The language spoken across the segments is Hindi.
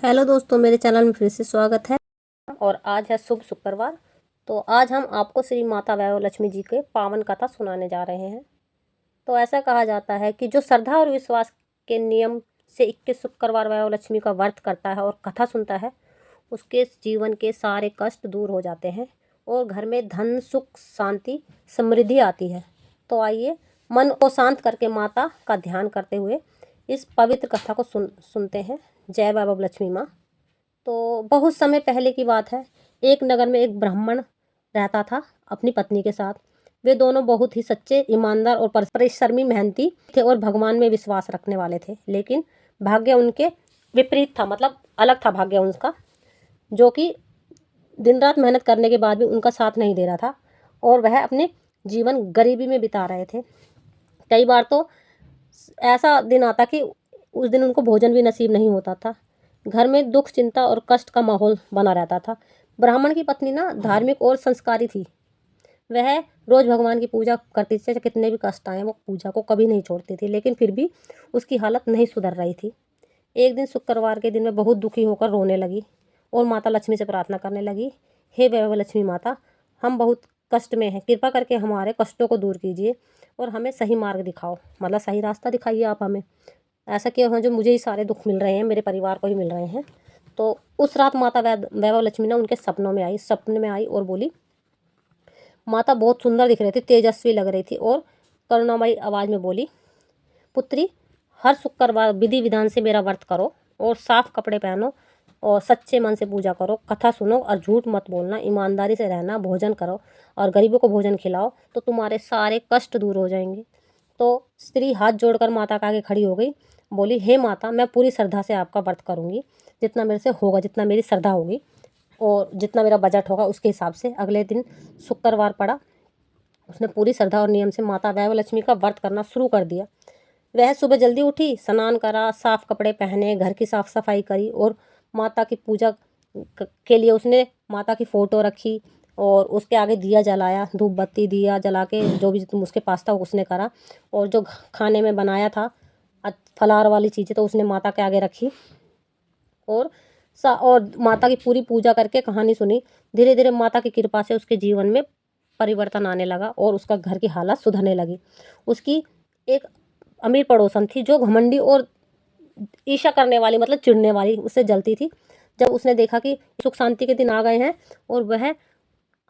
हेलो दोस्तों, मेरे चैनल में फिर से स्वागत है। और आज है शुभ शुक्रवार। तो आज हम आपको श्री माता वैभव लक्ष्मी जी के पावन कथा सुनाने जा रहे हैं। तो ऐसा कहा जाता है कि जो श्रद्धा और विश्वास के नियम से 21 शुक्रवार वैभव लक्ष्मी का व्रत करता है और कथा सुनता है, उसके जीवन के सारे कष्ट दूर हो जाते हैं और घर में धन, सुख, शांति, समृद्धि आती है। तो आइए मन को शांत करके माता का ध्यान करते हुए इस पवित्र कथा को सुनते हैं। जय वैभव लक्ष्मी माँ। तो बहुत समय पहले की बात है। एक नगर में एक ब्राह्मण रहता था अपनी पत्नी के साथ। वे दोनों बहुत ही सच्चे, ईमानदार और परिश्रमी, मेहनती थे और भगवान में विश्वास रखने वाले थे। लेकिन भाग्य उनके विपरीत था, मतलब अलग था भाग्य उनका, जो कि दिन रात मेहनत करने के बाद भी उनका साथ नहीं दे रहा था और वह अपने जीवन गरीबी में बिता रहे थे। कई बार तो ऐसा दिन आता कि उस दिन उनको भोजन भी नसीब नहीं होता था। घर में दुख, चिंता और कष्ट का माहौल बना रहता था। ब्राह्मण की पत्नी ना धार्मिक और संस्कारी थी। वह रोज भगवान की पूजा करती थी, चाहे कितने भी कष्ट आए वो पूजा को कभी नहीं छोड़ती थी। लेकिन फिर भी उसकी हालत नहीं सुधर रही थी। एक दिन शुक्रवार के दिन में बहुत दुखी होकर रोने लगी और माता लक्ष्मी से प्रार्थना करने लगी, हे वैभव लक्ष्मी माता, हम बहुत कष्ट में हैं, कृपा करके हमारे कष्टों को दूर कीजिए और हमें सही मार्ग दिखाओ, मतलब सही रास्ता दिखाइए आप हमें। ऐसा क्यों है जो मुझे ही सारे दुख मिल रहे हैं, मेरे परिवार को ही मिल रहे हैं। तो उस रात माता वैभव लक्ष्मी ना उनके सपने में आई और बोली। माता बहुत सुंदर दिख रही थी, तेजस्वी लग रही थी और करुणामयी आवाज़ में बोली, पुत्री, हर शुक्रवार विधि विधान से मेरा व्रत करो और साफ कपड़े पहनो और सच्चे मन से पूजा करो, कथा सुनो और झूठ मत बोलना, ईमानदारी से रहना, भोजन करो और गरीबों को भोजन खिलाओ, तो तुम्हारे सारे कष्ट दूर हो जाएंगे। तो स्त्री हाथ जोड़कर माता के आगे खड़ी हो गई, बोली, हे माता, मैं पूरी श्रद्धा से आपका व्रत करूंगी, जितना मेरे से होगा, जितना मेरी श्रद्धा होगी और जितना मेरा बजट होगा उसके हिसाब से। अगले दिन शुक्रवार पड़ा। उसने पूरी श्रद्धा और नियम से माता वैभव लक्ष्मी का व्रत करना शुरू कर दिया। वह सुबह जल्दी उठी, स्नान करा, साफ कपड़े पहने, घर की साफ सफाई करी और माता की पूजा के लिए उसने माता की फ़ोटो रखी और उसके आगे दिया जलाया, धूप बत्ती दिया जला के जो भी तुम उसके पास था उसने करा। और जो खाने में बनाया था फलाहार वाली चीज़ें तो उसने माता के आगे रखी और माता की पूरी पूजा करके कहानी सुनी। धीरे धीरे माता की कृपा से उसके जीवन में परिवर्तन आने लगा और उसका घर की हालत सुधरने लगी। उसकी एक अमीर पड़ोसन थी जो घमंडी और ईर्ष्या करने वाली, मतलब चिढ़ने वाली, उससे जलती थी। जब उसने देखा कि सुख शांति के दिन आ गए हैं और वह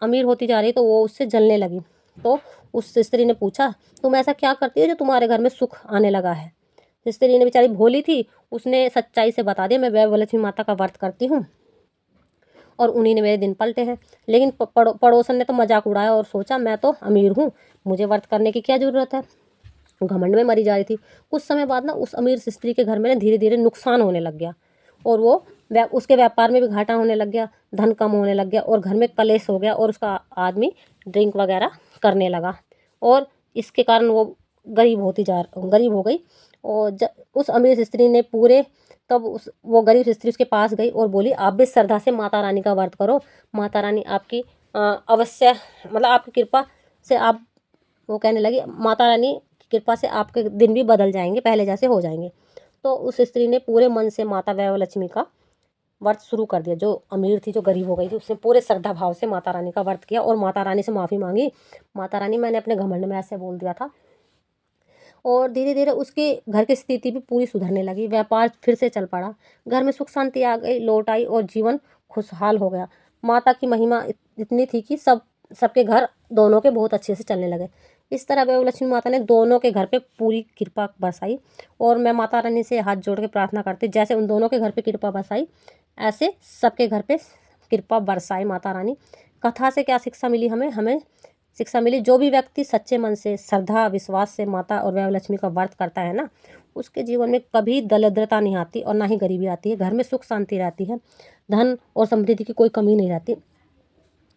अमीर होती जा रही तो वो उससे जलने लगी। तो उस स्त्री ने पूछा, तुम ऐसा क्या करती हो जो तुम्हारे घर में सुख आने लगा है? स्त्री ने, बेचारी भोली थी, उसने सच्चाई से बता दिया, मैं वैभव लक्ष्मी माता का व्रत करती हूँ और उन्हीं ने मेरे दिन पलटे हैं। लेकिन पड़ोसन ने तो मजाक उड़ाया और सोचा, मैं तो अमीर हूँ, मुझे व्रत करने की क्या ज़रूरत है। घमंड में मरी जा रही थी। कुछ समय बाद ना उस अमीर स्त्री के घर में ना धीरे धीरे नुकसान होने लग गया और वो उसके व्यापार में भी घाटा होने लग गया, धन कम होने लग गया और घर में कलेश हो गया और उसका आदमी ड्रिंक वगैरह करने लगा और इसके कारण वो गरीब हो गई। और उस अमीर स्त्री ने तब वो गरीब स्त्री उसके पास गई और बोली, आप भी श्रद्धा से माता रानी का व्रत करो, माता रानी आपकी अवश्य, मतलब आपकी कृपा से आप, वो कहने लगी, माता रानी की कृपा से आपके दिन भी बदल जाएंगे, पहले जैसे हो जाएंगे। तो उस स्त्री ने पूरे मन से माता वैभव लक्ष्मी का व्रत शुरू कर दिया। जो अमीर थी, जो गरीब हो गई थी, उसने पूरे श्रद्धा भाव से माता रानी का व्रत किया और माता रानी से माफ़ी मांगी, माता रानी मैंने अपने घमंड में ऐसे बोल दिया था। और धीरे धीरे उसके घर की स्थिति भी पूरी सुधरने लगी, व्यापार फिर से चल पड़ा, घर में सुख शांति आ गई, लौट आई और जीवन खुशहाल हो गया। माता की महिमा इतनी थी कि सबके घर दोनों के बहुत अच्छे से चलने लगे। इस तरह वैभव लक्ष्मी माता ने दोनों के घर पे पूरी कृपा बरसाई और मैं माता रानी से हाथ जोड़ के प्रार्थना करती, जैसे उन दोनों के घर पे कृपा बरसाई ऐसे सबके घर पे कृपा बरसाए माता रानी। कथा से क्या शिक्षा मिली हमें शिक्षा मिली, जो भी व्यक्ति सच्चे मन से, श्रद्धा विश्वास से माता और वैभव लक्ष्मी का व्रत करता है ना, उसके जीवन में कभी दरिद्रता नहीं आती और ना ही गरीबी आती है। घर में सुख शांति रहती है, धन और समृद्धि की कोई कमी नहीं रहती।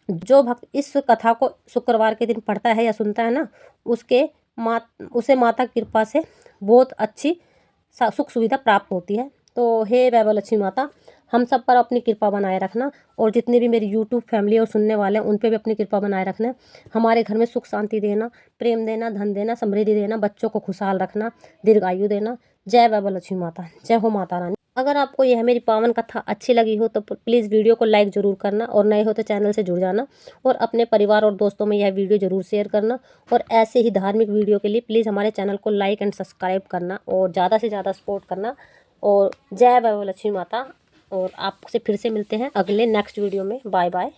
जो भक्त इस कथा को शुक्रवार के दिन पढ़ता है या सुनता है ना, उसे माता की कृपा से बहुत अच्छी सुख सुविधा प्राप्त होती है। तो हे वैभव लक्ष्मी माता, हम सब पर अपनी कृपा बनाए रखना और जितने भी मेरी यूट्यूब फैमिली और सुनने वाले हैं उन पे भी अपनी कृपा बनाए रखना। हमारे घर में सुख शांति देना, प्रेम देना, धन देना, समृद्धि देना, बच्चों को खुशहाल रखना, दीर्घायु देना। जय वैभव लक्ष्मी माता, जय हो माता रानी। अगर आपको यह मेरी पावन कथा अच्छी लगी हो तो प्लीज़ वीडियो को लाइक ज़रूर करना, और नए हो तो चैनल से जुड़ जाना, और अपने परिवार और दोस्तों में यह वीडियो ज़रूर शेयर करना। और ऐसे ही धार्मिक वीडियो के लिए प्लीज़ हमारे चैनल को लाइक एंड सब्सक्राइब करना और ज़्यादा से ज़्यादा सपोर्ट करना। और जय वैभव लक्ष्मी माता। और आपसे फिर से मिलते हैं अगले नेक्स्ट वीडियो में। Bye bye.